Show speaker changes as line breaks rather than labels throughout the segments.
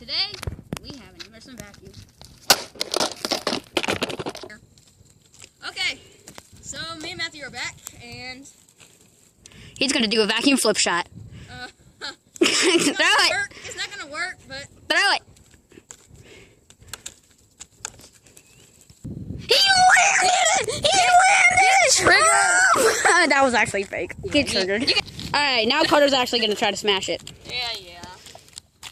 Today, we have an Emerson vacuum. Okay, so me and Matthew are back, and
he's gonna do a vacuum flip shot.
it's not gonna work, but
throw it. He landed it! He landed it! Trigger! That was actually fake. Get triggered. Alright, now Carter's actually gonna try to smash it.
yeah.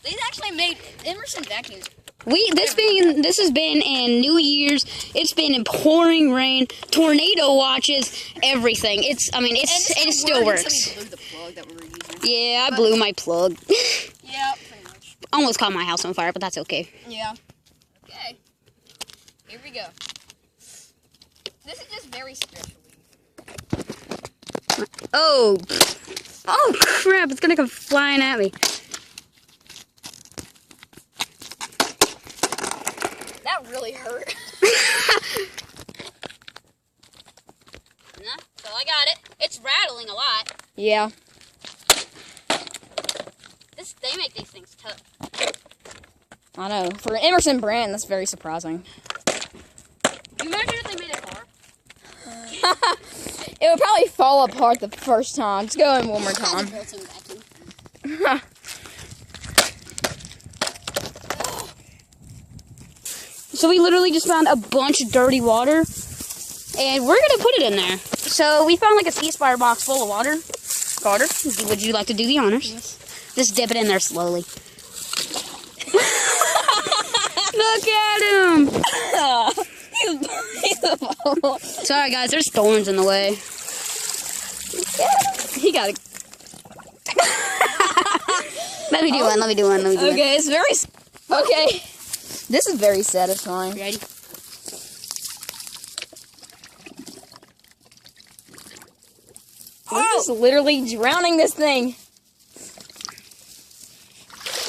They actually made Emerson vacuums.
This has been in New Year's. It's been in pouring rain, tornado watches, everything. It still works.
Blew the plug that we were using.
Yeah, I blew my plug.
Yeah, pretty much.
Almost caught my house on fire, but that's okay.
Yeah. Okay. Here we go. This is just very special.
Oh crap! It's gonna come flying at me.
That really hurt. So I got it. It's rattling a lot.
Yeah.
They make these things tough.
I know. For an Emerson brand, that's very surprising.
You imagine if they made a car?
It would probably fall apart the first time. Just go in one more time.
Built-in vacuum.
So we literally just found a bunch of dirty water, and we're gonna put it in there. So we found like a C-Spire box full of water. Carter, would you like to do the honors?
Yes.
Just dip it in there slowly. Look at him! Sorry guys, there's thorns in the way.
He got it.
Let me do one.
Okay, it's very... Okay. This is very satisfying.
Ready?
I'm just literally drowning this thing.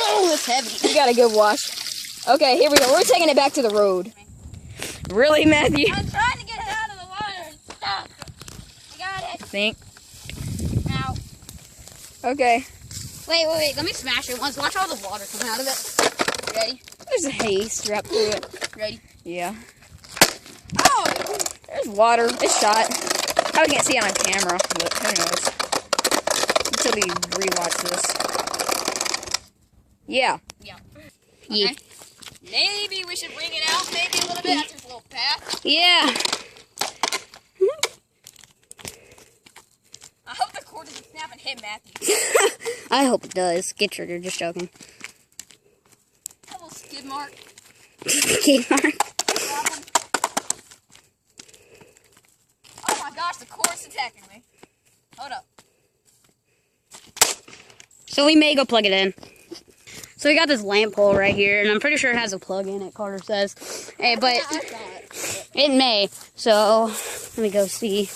Oh, it's heavy.
You got a good wash. Okay, here we go. We're taking it back to the road. Really, Matthew?
I'm trying to get it out of the water. Stop. I got it.
Think.
Ow.
Okay.
Wait. Let me smash it once. Watch all the water come out of it. Ready?
There's a hay strapped to it.
Ready?
Yeah.
Oh!
There's water. It's shot. I can't see it on camera, but who knows? Until we rewatch this. Yeah.
Yeah.
Yeah.
Okay. Maybe we should bring it out maybe a little bit after this little path.
Yeah.
I hope the cord doesn't snap and hit Matthew.
I hope it does. Get triggered, just joking.
A little skid mark.
Skid mark.
Problem. Oh my gosh, the cord's attacking me. Hold up.
So we may go plug it in. So we got this lamp pole right here, and I'm pretty sure it has a plug in it, Carter says. Hey, but it may. So let me go see.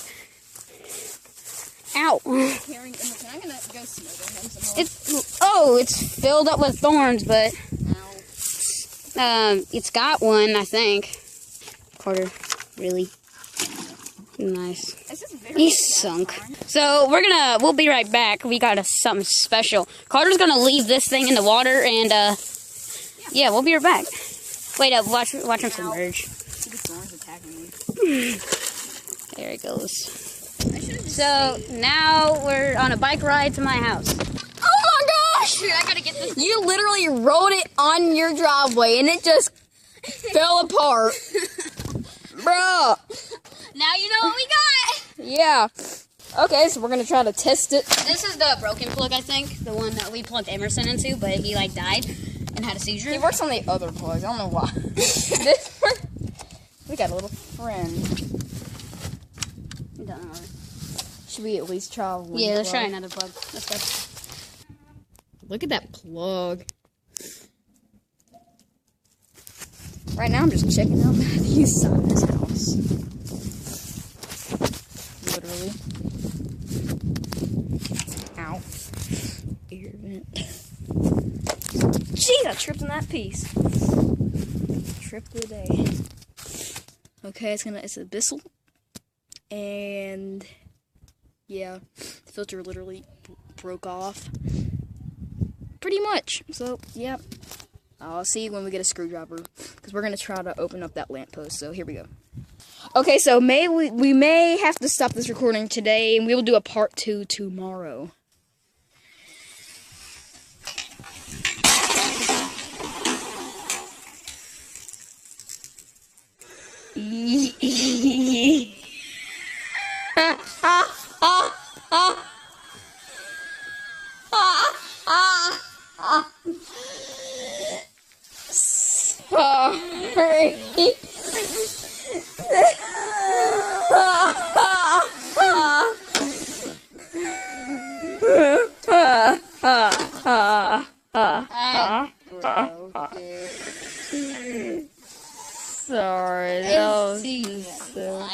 Ow.
I'm gonna go smother him some more.
It's filled up with thorns, but
Ow.
it's got one, I think. Carter, really nice.
This is very
He's sunk.
satisfying.
So we'll be right back. We got something special. Carter's gonna leave this thing in the water, and yeah, we'll be right back. Wait up, watch him submerge.
See the thorns attacking me.
There it goes. So now we're on a bike ride to my house.
Oh my gosh!
Dude, I gotta get this.
You literally rode it on your driveway and it just fell apart. Bro.
Now you know what we got.
Yeah. Okay, so we're gonna try to test it.
This is the broken plug, I think. The one that we plugged Emerson into, but he like died and had a seizure.
He works on the other plugs. I don't know why. This one. We got a little friend. Should we at least try one?
Yeah, let's
plug?
try another plug. Let's go.
Look at that plug. Right now I'm just checking out Matthew's side of his house. Literally. Ow. Ear vent. Jeez, I tripped on that piece. Trip of the day. Okay, it's a Bissell. And yeah, the filter literally broke off. Pretty much. So, yeah. I'll see you when we get a screwdriver, because we're going to try to open up that lamppost. So here we go. Okay, so we may have to stop this recording today, and we will do a part 2 tomorrow. Sorry. Sorry, that was so...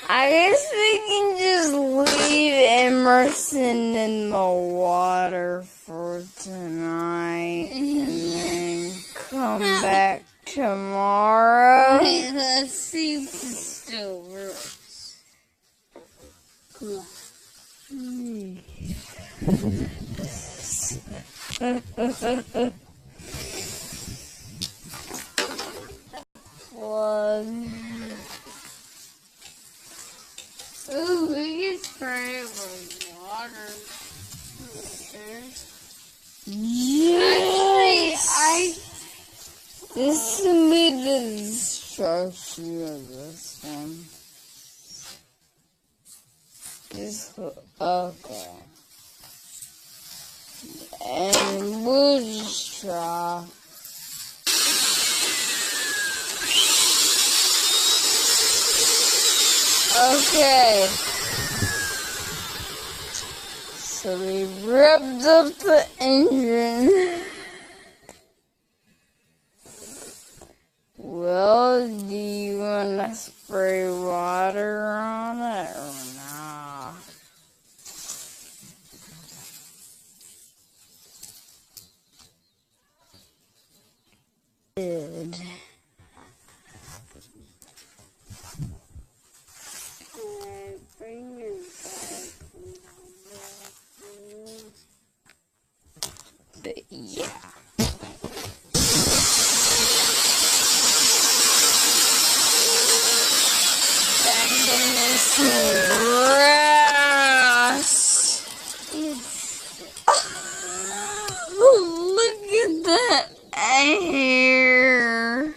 I guess we can just leave Emerson in the water for tonight and then come back tomorrow.
Let's see if it still works. Come on.
Plug.
Ooh, we can spray it with water.
This will be the instruction of this one. Okay. And we'll just try. Okay. So we revved up the engine. Well, do you want to spray water on it or not? Good. But yeah. Look at that hair.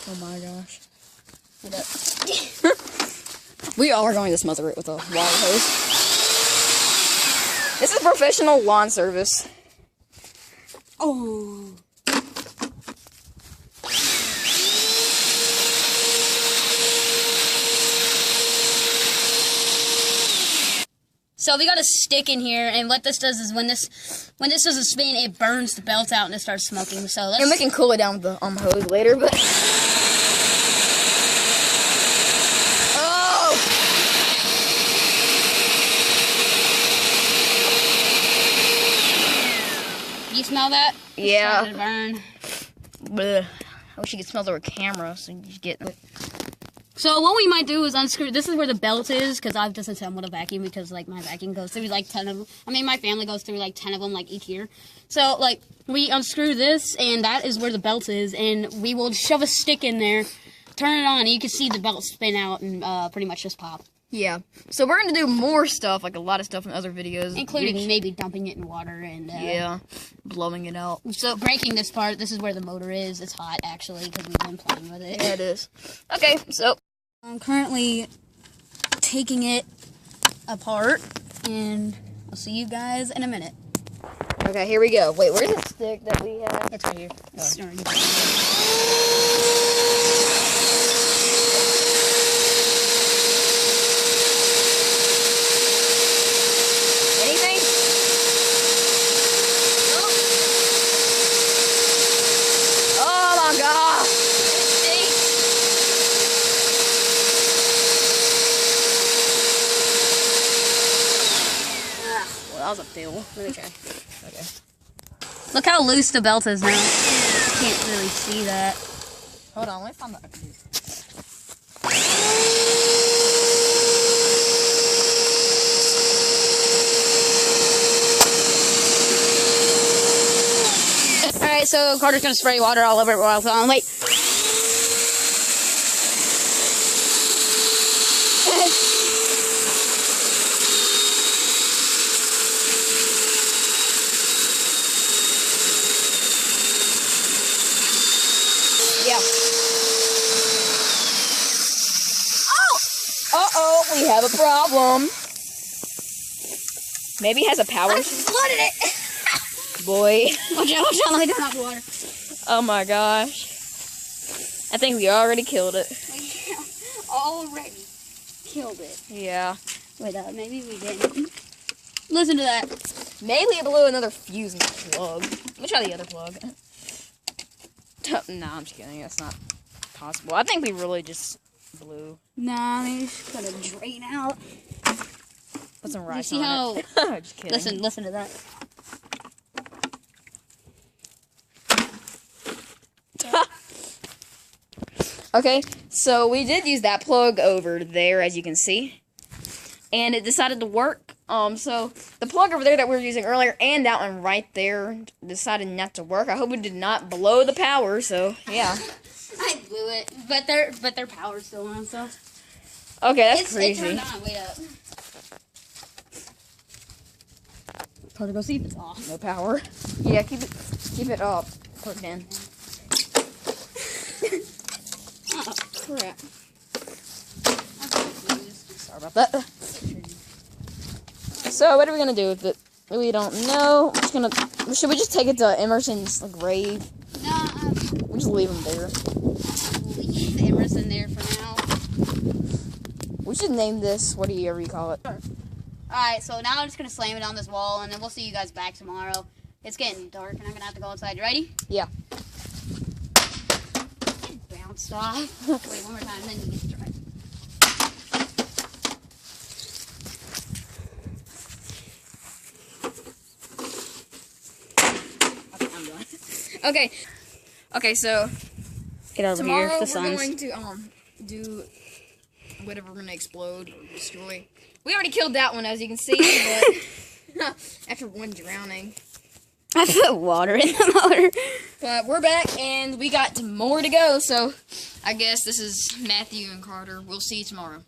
Oh my gosh. We are going to smother it with a water hose. This is professional lawn service.
Oh. So we got a stick in here, and what this does is when this does a spin, it burns the belt out and it starts smoking. So let's...
And we can cool it down with the hose later, but... Oh!
You smell that?
Yeah.
It's starting to burn.
Blech. I wish you could smell the camera so you could get it.
So what we might do is unscrew. This is where the belt is, because I've just assembled a vacuum because like my vacuum goes through like 10 of them. I mean, my family goes through like 10 of them like each year. So like we unscrew this, and that is where the belt is, and we will shove a stick in there, turn it on, and you can see the belt spin out and pretty much just pop.
Yeah. So we're gonna do more stuff, like a lot of stuff in other videos,
Including maybe dumping it in water and...
yeah, blowing it out.
So breaking this part, this is where the motor is. It's hot, actually, because we've been playing with it.
Yeah, it is. Okay, so...
I'm currently taking it apart, and I'll see you guys in a minute.
Okay, here we go. Wait, where's the stick that we have?
It's right here. It's already...
Anything? Oh my god! Well, that was a fail. Let me try. Okay.
Look how loose the belt is now. Can't really see that.
Hold on, let me find the...
so Carter's gonna spray water all over it while it's on. Wait.
Yeah. Uh-oh, we have a problem. Maybe it has a power.
Flooded it.
Boy.
Watch out, let me turn off the water.
Oh my gosh. I think we already killed it.
Already killed it.
Yeah.
Wait, maybe we didn't. Listen to that.
Maybe we blew another fuse in the plug. Let me try the other plug. Nah, I'm just kidding. That's not possible. I think we really just blew.
Nah, I mean, it's gonna drain out.
Put some rice
see
on it. Just kidding.
Listen to that.
Okay, so we did use that plug over there, as you can see. And it decided to work. So the plug over there that we were using earlier and that one right there decided not to work. I hope it did not blow the power, so yeah.
I blew it, but their power's still on, so.
Okay, that's crazy.
It turned on. Wait up. Carter, go see if it's off.
No power. Yeah, keep it up. Plug in.
Oh, crap.
Sorry about that. So, what are we gonna do with it? We don't know. I'm just gonna. Should we just take it to Emerson's grave?
No,
We'll just leave him there.
we'll leave Emerson there for now.
We should name this whatever you call it.
Alright, so now I'm just gonna slam it on this wall, and then we'll see you guys back tomorrow. It's getting dark, and I'm gonna have to go outside. You ready?
Yeah.
Bounced off. Wait, one more time, then you get to try. Okay, I'm done.
Okay, so
Get over
tomorrow
here. The
we're
sun's.
going to do whatever we're gonna explode or destroy. We already killed that one, as you can see, but after one drowning.
I put water in the motor.
But we're back, and we got more to go, so I guess this is Matthew and Carter. We'll see you tomorrow.